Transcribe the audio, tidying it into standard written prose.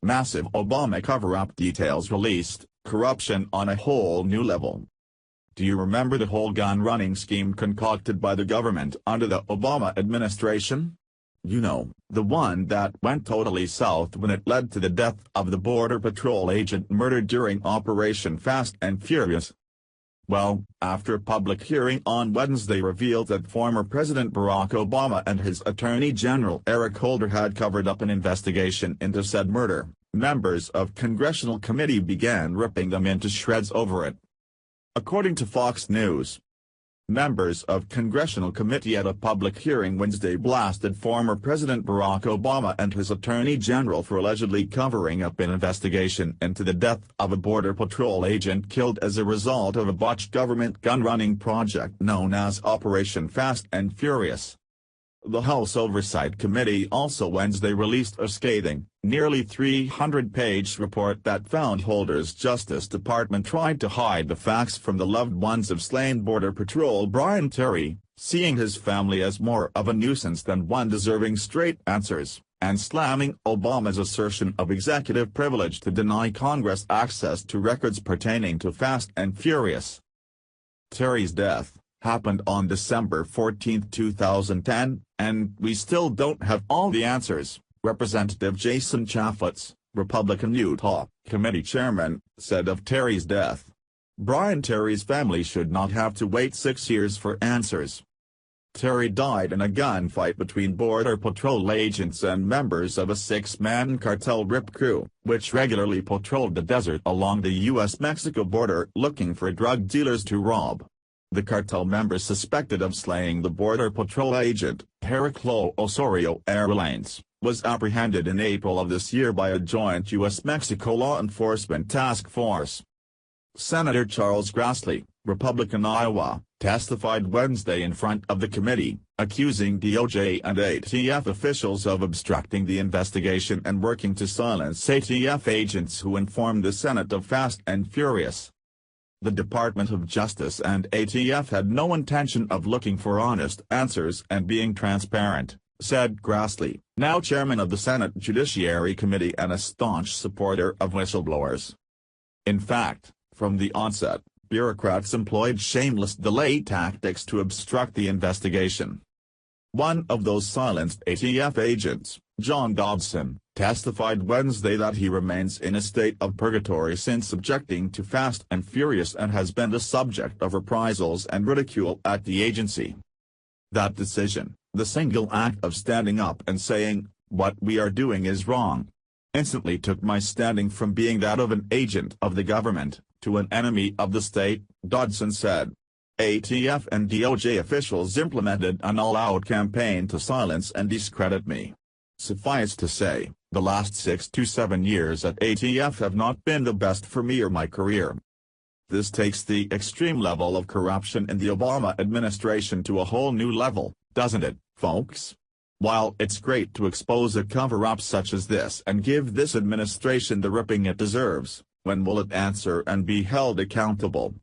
massive Obama cover-up details released, corruption on a whole new level. Do you remember the whole gun-running scheme concocted by the government under the Obama administration? You know, the one that went totally south when it led to the death of the Border Patrol agent murdered during Operation Fast and Furious. Well, after a public hearing on Wednesday revealed that former President Barack Obama and his Attorney General Eric Holder had covered up an investigation into said murder, members of congressional committee began ripping them into shreds over it. According to Fox News, members of congressional committee at a public hearing Wednesday blasted former President Barack Obama and his Attorney General for allegedly covering up an investigation into the death of a Border Patrol agent killed as a result of a botched government gun-running project known as Operation Fast and Furious. The House Oversight Committee also Wednesday released a scathing, nearly 300-page report that found Holder's Justice Department tried to hide the facts from the loved ones of slain Border Patrol Brian Terry, seeing his family as more of a nuisance than one deserving straight answers, and slamming Obama's assertion of executive privilege to deny Congress access to records pertaining to Fast and Furious. Terry's death happened on December 14, 2010, and we still don't have all the answers, Representative Jason Chaffetz, Republican Utah Committee Chairman, said of Terry's death. Brian Terry's family should not have to wait 6 years for answers. Terry died in a gunfight between Border Patrol agents and members of a 6-man cartel rip crew, which regularly patrolled the desert along the U.S.-Mexico border looking for drug dealers to rob. The cartel members suspected of slaying the Border Patrol agent, Heraclo Osorio Airlines, was apprehended in April of this year by a joint U.S.-Mexico law enforcement task force. Senator Charles Grassley, Republican Iowa, testified Wednesday in front of the committee, accusing DOJ and ATF officials of obstructing the investigation and working to silence ATF agents who informed the Senate of Fast and Furious. The Department of Justice and ATF had no intention of looking for honest answers and being transparent, said Grassley, now chairman of the Senate Judiciary Committee and a staunch supporter of whistleblowers. In fact, from the onset, bureaucrats employed shameless delay tactics to obstruct the investigation. One of those silenced ATF agents, John Dobson, testified Wednesday that he remains in a state of purgatory since objecting to Fast and Furious and has been the subject of reprisals and ridicule at the agency. That decision, the single act of standing up and saying, "What we are doing is wrong," instantly took my standing from being that of an agent of the government, to an enemy of the state, Dodson said. ATF and DOJ officials implemented an all-out campaign to silence and discredit me. Suffice to say, the last 6 to 7 years at ATF have not been the best for me or my career. This takes the extreme level of corruption in the Obama administration to a whole new level, doesn't it, folks? While it's great to expose a cover-up such as this and give this administration the ripping it deserves, when will it answer and be held accountable?